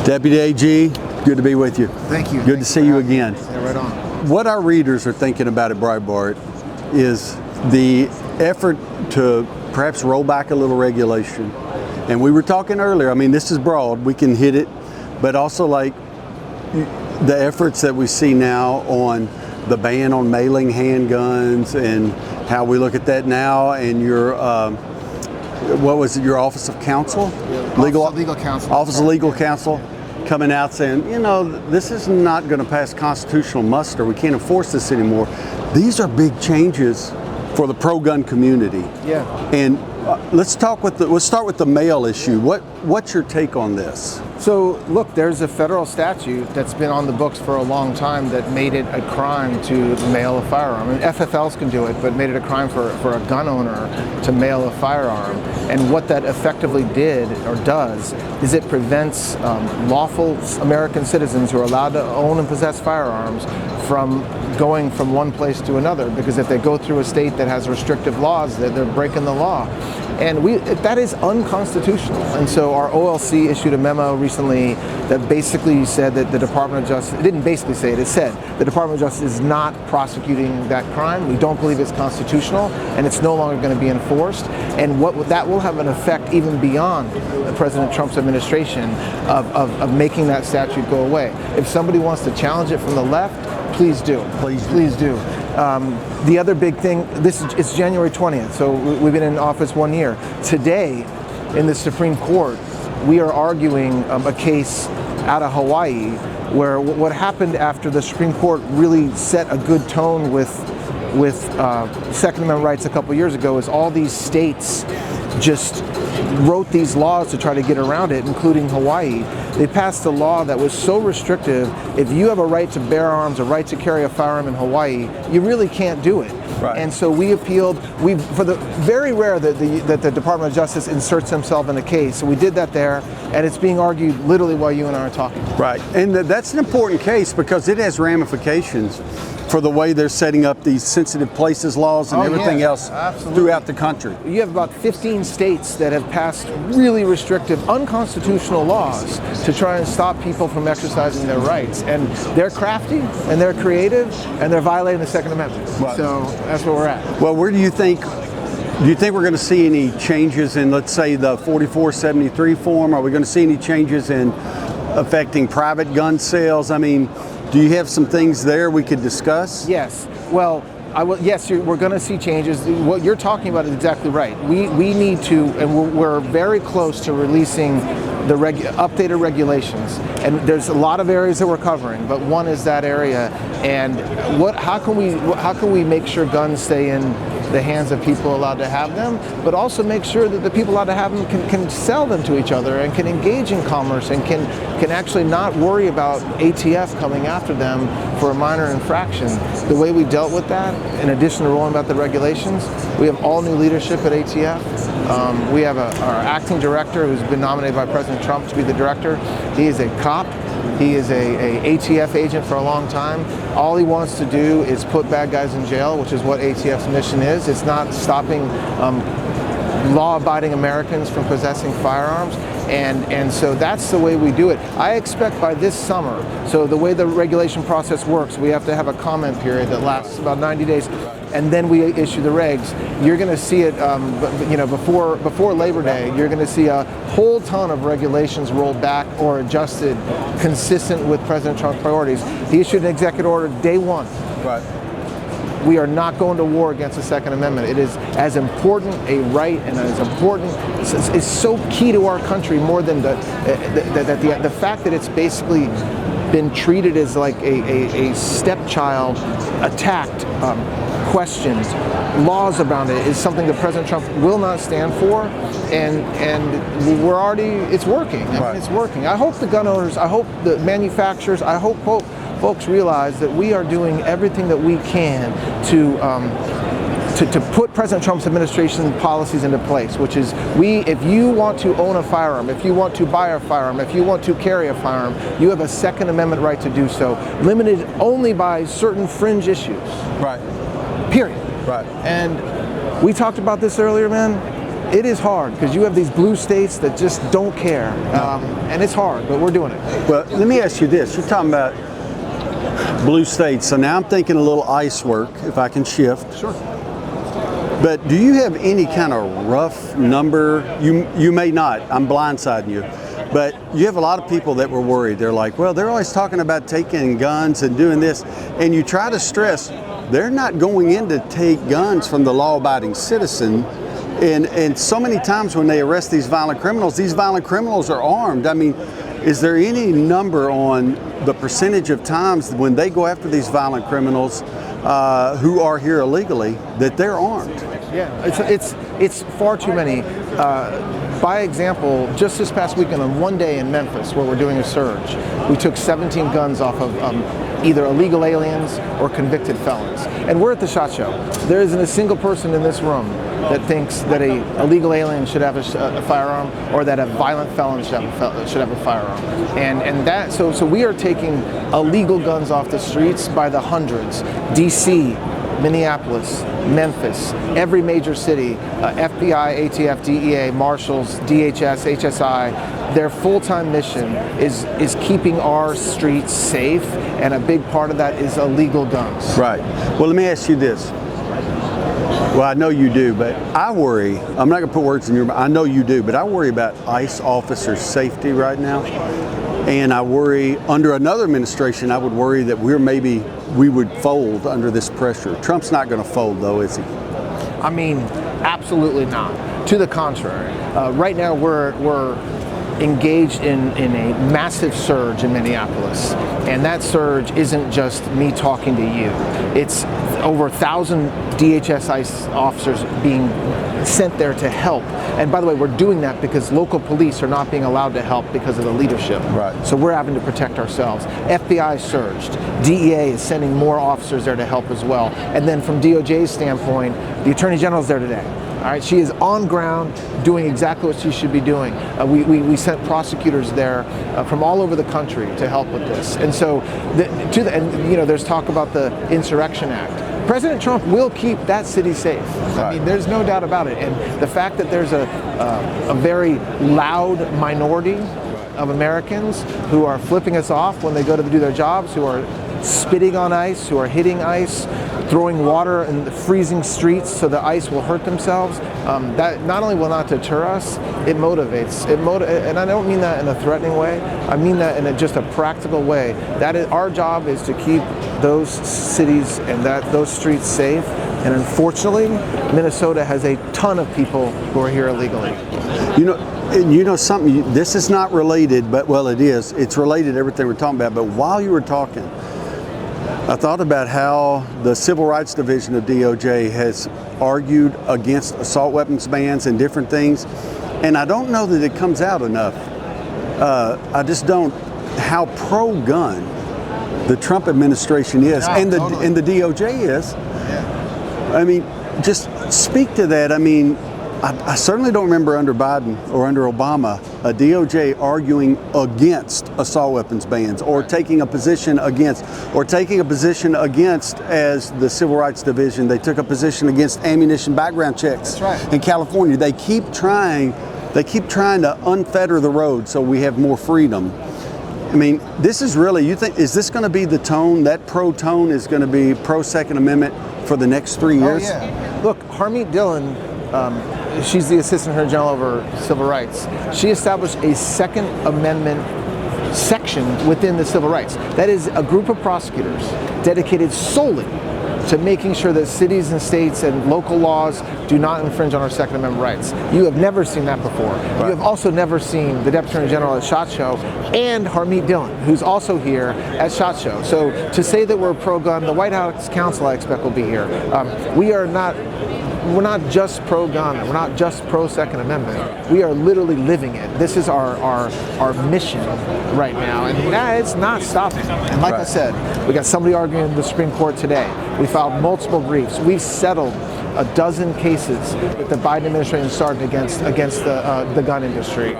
Deputy AG, good to be with you. Thank you. Good to see you again. Yeah, right on. What our readers are thinking about at Breitbart is the effort to perhaps roll back a little regulation. And we were talking earlier, I mean, this is broad, we can hit it, but also like the efforts that we see now on the ban on mailing handguns and how we look at that now, and your what was it, your Office of Counsel? Legal Counsel. Office of Legal Counsel coming out saying, you know, this is not going to pass constitutional muster. We can't enforce this anymore. These are big changes for the pro-gun community. Yeah. And let's start with the mail issue. What's your take on this? So look, there's a federal statute that's been on the books for a long time that made it a crime to mail a firearm. I mean, FFLs can do it, but made it a crime for a gun owner to mail a firearm. And what that effectively did or does is it prevents lawful American citizens who are allowed to own and possess firearms from going from one place to another, because if they go through a state that has restrictive laws, they're breaking the law. And that is unconstitutional. And so our OLC issued a memo recently that basically said that the Department of Justice, it didn't basically say it, it said the Department of Justice is not prosecuting that crime. We don't believe it's constitutional, and it's no longer going to be enforced. And that will have an effect even beyond President Trump's administration of making that statute go away. If somebody wants to challenge it from the left, please do. Please do. The other big thing, it's January 20th, so we've been in office 1 year. Today, in the Supreme Court, we are arguing a case out of Hawaii where what happened after the Supreme Court really set a good tone with Second Amendment rights a couple years ago is all these states just wrote these laws to try to get around it, including Hawaii. They passed a law that was so restrictive. If you have a right to bear arms, a right to carry a firearm in Hawaii, you really can't do it. Right. And so we appealed. For the very rare that the Department of Justice inserts themselves in a case, so we did that there, and it's being argued literally while you and I are talking. Right, and that's an important case because it has ramifications for the way they're setting up these sensitive places laws and everything else throughout the country. You have about 15 states that have passed really restrictive, unconstitutional laws to try and stop people from exercising their rights. And they're crafty, and they're creative, and they're violating the Second Amendment. Right. So that's where we're at. Well, where do you think we're going to see any changes in, let's say, the 4473 form? Are we going to see any changes in affecting private gun sales? I mean, do you have some things there we could discuss? Yes. Well, we're going to see changes. What you're talking about is exactly right. We need to, and we're very close to releasing the updated regulations. And there's a lot of areas that we're covering, but one is that area. And how can we make sure guns stay in the hands of people allowed to have them, but also make sure that the people allowed to have them can sell them to each other and can engage in commerce and can actually not worry about ATF coming after them for a minor infraction. The way we dealt with that, in addition to rolling out the regulations, we have all new leadership at ATF. We have our acting director who's been nominated by President Trump to be the director. He is a cop. He is a ATF agent for a long time. All he wants to do is put bad guys in jail, which is what ATF's mission is. It's not stopping law-abiding Americans from possessing firearms. And so that's the way we do it. I expect by this summer, so the way the regulation process works, we have to have a comment period that lasts about 90 days. And then we issue the regs. You're going to see it, before Labor Day. You're going to see a whole ton of regulations rolled back or adjusted, consistent with President Trump's priorities. He issued an executive order day one. Right. We are not going to war against the Second Amendment. It is as important a right and as important. It's so key to our country more than the fact that it's basically been treated as like a stepchild, attacked. Questions, laws around it is something that President Trump will not stand for, and it's working. I mean, it's working. I hope the gun owners, I hope the manufacturers, I hope folks realize that we are doing everything that we can to put President Trump's administration policies into place, which is if you want to own a firearm, if you want to buy a firearm, if you want to carry a firearm, you have a Second Amendment right to do so, limited only by certain fringe issues. Right. Period. Right. And we talked about this earlier, man. It is hard because you have these blue states that just don't care, and it's hard, but we're doing it. Well, let me ask you this. You're talking about blue states, so now I'm thinking a little ICE work, if I can shift. Sure. But do you have any kind of rough number? You may not. I'm blindsiding you. But you have a lot of people that were worried. They're like, well, they're always talking about taking guns and doing this. And you try to stress, they're not going in to take guns from the law-abiding citizen. And so many times when they arrest these violent criminals are armed. I mean, is there any number on the percentage of times when they go after these violent criminals who are here illegally that they're armed? Yeah, it's far too many. By example, just this past weekend on one day in Memphis where we're doing a surge, we took 17 guns off of either illegal aliens or convicted felons. And we're at the SHOT Show. There isn't a single person in this room that thinks that a illegal alien should have a firearm or that a violent felon should have a firearm. And that so we are taking illegal guns off the streets by the hundreds. DC, Minneapolis, Memphis, every major city, FBI, ATF, DEA, Marshals, DHS, HSI, their full-time mission is keeping our streets safe, and a big part of that is illegal guns. Right. Well, let me ask you this. Well, I know you do, but I worry, I'm not going to put words in your mouth, I know you do, but I worry about ICE officers' safety right now. And I worry, under another administration, I would worry that we would fold under this pressure. Trump's not going to fold, though, is he? I mean, absolutely not. To the contrary. Right now, we're engaged in a massive surge in Minneapolis. And that surge isn't just me talking to you. It's over 1,000 DHS ICE officers being sent there to help. And by the way, we're doing that because local police are not being allowed to help because of the leadership. Right. So we're having to protect ourselves. FBI surged. DEA is sending more officers there to help as well. And then from DOJ's standpoint, the Attorney General is there today. All right, she is on ground doing exactly what she should be doing. We sent prosecutors there from all over the country to help with this. And so, there's talk about the Insurrection Act. President Trump will keep that city safe. Right. I mean, there's no doubt about it. And the fact that there's a very loud minority of Americans who are flipping us off when they go to do their jobs, who are spitting on ICE, who are hitting ICE, throwing water in the freezing streets so the ICE will hurt themselves, that not only will not deter us, it motivates. And I don't mean that in a threatening way. I mean that in just a practical way. That is, our job is to keep those cities and those streets safe. And unfortunately, Minnesota has a ton of people who are here illegally. You know something, this is not related, but well, it is. It's related to everything we're talking about. But while you were talking, I thought about how the Civil Rights Division of DOJ has argued against assault weapons bans and different things. And I don't know that it comes out enough. I just don't, how pro-gun the Trump administration is, and the DOJ is. Yeah. I mean, just speak to that. I mean, I certainly don't remember under Biden or under Obama a DOJ arguing against assault weapons bans or taking a position against, as the Civil Rights Division. They took a position against ammunition background checks. That's right. In California. They keep trying to unfetter the road so we have more freedom. I mean, this is really, you think, is this going to be the tone, that pro-tone is going to be pro-Second Amendment for the next 3 years? Oh, yeah. Look, Harmeet Dillon, she's the Assistant Attorney General over Civil Rights. She established a Second Amendment section within the Civil Rights. That is a group of prosecutors dedicated solely to making sure that cities and states and local laws do not infringe on our Second Amendment rights. You have never seen that before. Right. You have also never seen the Deputy Attorney General at SHOT Show and Harmeet Dillon, who's also here at SHOT Show. So to say that we're pro-gun, the White House counsel, I expect, will be here. We're not just pro-gun. We're not just pro-Second Amendment. We are literally living it. This is our mission right now, and it's not stopping. And like I said, we got somebody arguing in the Supreme Court today. We filed multiple briefs. We've settled a dozen cases that the Biden administration started against the gun industry.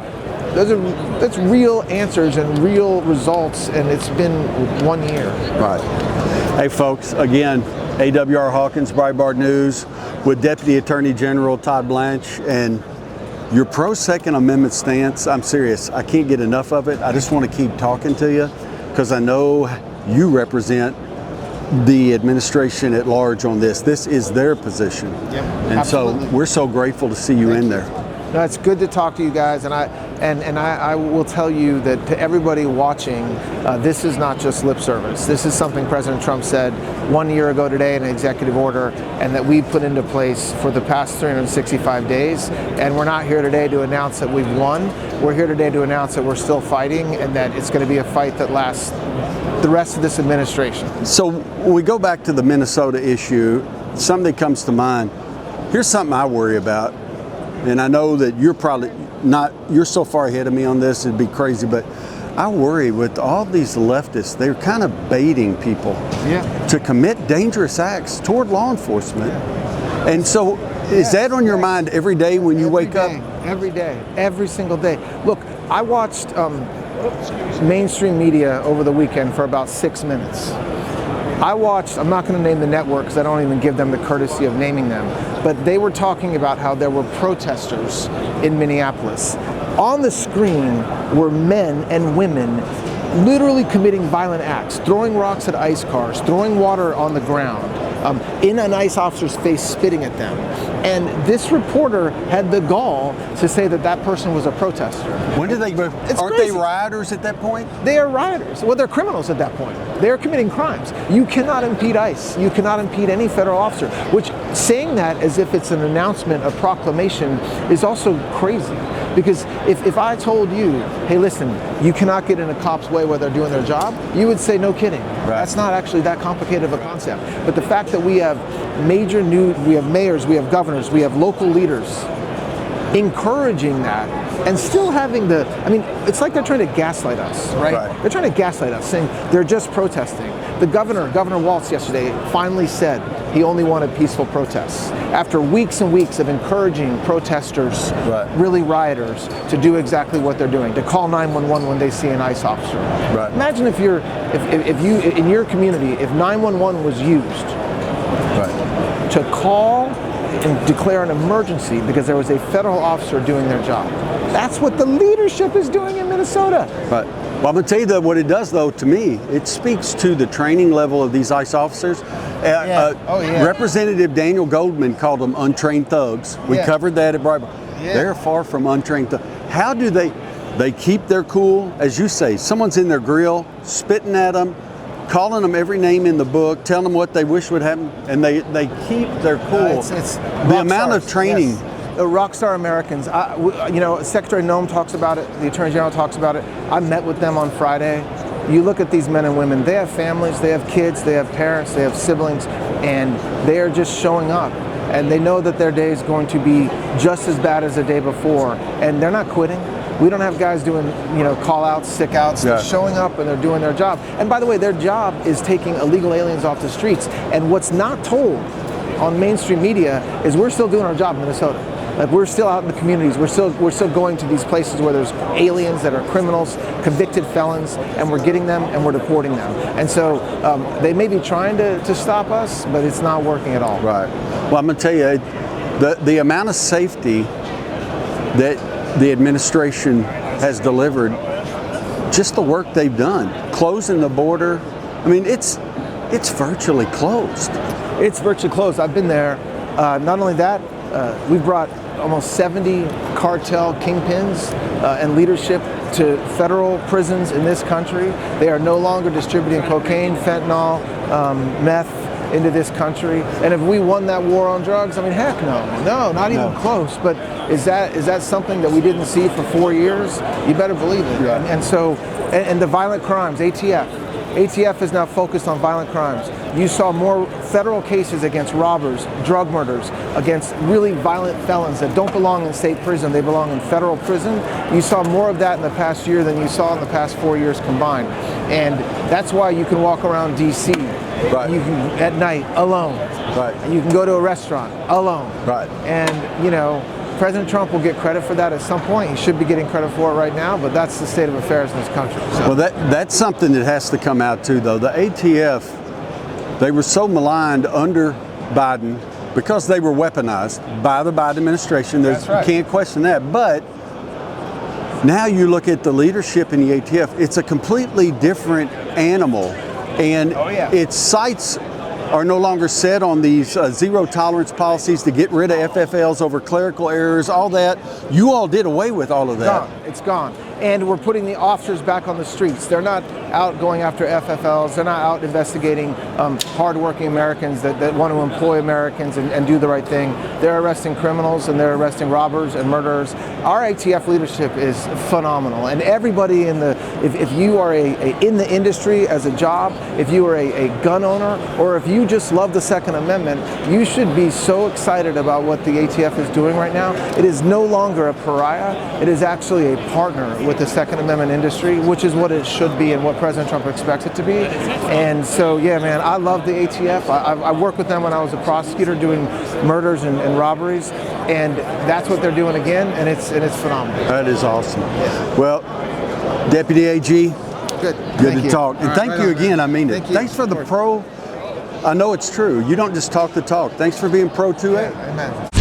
That's real answers and real results, and it's been 1 year. Right. Hey, folks, again, AWR Hawkins, Breitbart News, with Deputy Attorney General Todd Blanche. And Your pro-Second Amendment stance, I'm serious, I can't get enough of it. I just want to keep talking to you because I know you represent the administration at large on this. This is their position. Yep, and absolutely. So we're so grateful to see you in there. No, it's good to talk to you guys, and I will tell you that to everybody watching, this is not just lip service. This is something President Trump said 1 year ago today in an executive order, and that we put into place for the past 365 days. And we're not here today to announce that we've won. We're here today to announce that we're still fighting, and that it's going to be a fight that lasts the rest of this administration. So when we go back to the Minnesota issue, something comes to mind. Here's something I worry about. And I know that you're probably not, you're so far ahead of me on this, it'd be crazy, but I worry with all these leftists, they're kind of baiting people to commit dangerous acts toward law enforcement. And so is that on your mind every day when you wake up? Every day, every single day. Look, I watched mainstream media over the weekend for about 6 minutes. I watched, I'm not going to name the network because I don't even give them the courtesy of naming them, but they were talking about how there were protesters in Minneapolis. On the screen were men and women literally committing violent acts, throwing rocks at ICE cars, throwing water on the ground, in an ICE officer's face, spitting at them. And this reporter had the gall to say that that person was a protester. When did they? Aren't they rioters at that point? They are rioters. Well, they're criminals at that point. They're committing crimes. You cannot impede ICE. You cannot impede any federal officer. Which, saying that as if it's an announcement, a proclamation, is also crazy. Because if I told you, hey, listen, you cannot get in a cop's way while they're doing their job, you would say, no kidding. Right. That's not actually that complicated of a concept. But the fact that we have we have mayors, we have governors, we have local leaders encouraging that, and still having it's like they're trying to gaslight us, right? They're trying to gaslight us, saying they're just protesting. The Governor Walz yesterday finally said he only wanted peaceful protests. After weeks and weeks of encouraging protesters, really rioters, to do exactly what they're doing, to call 911 when they see an ICE officer. Imagine if you, in your community, if 911 was used to call and declare an emergency because there was a federal officer doing their job. That's what the leadership is doing in Minnesota. Well, I'm going to tell you that what it does, though, to me, it speaks to the training level of these ICE officers. Representative Daniel Goldman called them untrained thugs. We covered that at Bribe. They're far from untrained thugs. How do they keep their cool? As you say, someone's in their grill, spitting at them, calling them every name in the book, telling them what they wish would happen, and they keep their cool. It's the amount of training. Yes. The rockstar Americans. Secretary Noem talks about it. The Attorney General talks about it. I met with them on Friday. You look at these men and women. They have families. They have kids. They have parents. They have siblings, and they are just showing up. And they know that their day is going to be just as bad as the day before, and they're not quitting. We don't have guys doing, call-outs, sick-outs. They're showing up and they're doing their job. And by the way, their job is taking illegal aliens off the streets. And what's not told on mainstream media is we're still doing our job in Minnesota. Like, we're still out in the communities. We're still going to these places where there's aliens that are criminals, convicted felons, and we're getting them and we're deporting them. And so they may be trying to stop us, but it's not working at all. Right. Well, I'm going to tell you, the amount of safety that the administration has delivered, just the work they've done, closing the border. I mean, it's virtually closed. It's virtually closed. I've been there. Not only that, we've brought almost 70 cartel kingpins and leadership to federal prisons in this country. They are no longer distributing cocaine, fentanyl, meth into this country. And if we won that war on drugs, I mean, heck no, not even close. But is that something that we didn't see for 4 years? You better believe it. Yeah. And so, and the violent crimes, ATF is now focused on violent crimes. You saw more federal cases against robbers, drug murders, against really violent felons that don't belong in state prison, they belong in federal prison. You saw more of that in the past year than you saw in the past 4 years combined. And that's why you can walk around DC you can, at night alone. You can go to a restaurant alone. And, President Trump will get credit for that at some point. He should be getting credit for it right now, but that's the state of affairs in this country. So. Well, that's something that has to come out too, though. The ATF, they were so maligned under Biden because they were weaponized by the Biden administration. That's right. Can't question that. But now you look at the leadership in the ATF, it's a completely different animal. And its sights are no longer set on these zero tolerance policies to get rid of FFLs over clerical errors, all that. You all did away with all of that. It's gone. And we're putting the officers back on the streets. They're not out going after FFLs. They're not out investigating hardworking Americans that want to employ Americans and do the right thing. They're arresting criminals and they're arresting robbers and murderers. Our ATF leadership is phenomenal. And everybody if you are in the industry as a job, if you are a gun owner, or if you just love the Second Amendment, you should be so excited about what the ATF is doing right now. It is no longer a pariah. It is actually a partner with the Second Amendment industry, which is what it should be and what President Trump expects it to be. And so, yeah, man, I love the ATF. I worked with them when I was a prosecutor doing murders and robberies, and that's what they're doing again, and it's phenomenal. That is awesome. Well, Deputy AG, good to talk. And thank you again, I mean it. Thank you. Thanks for the pro. I know it's true. You don't just talk the talk. Thanks for being pro 2A. Amen.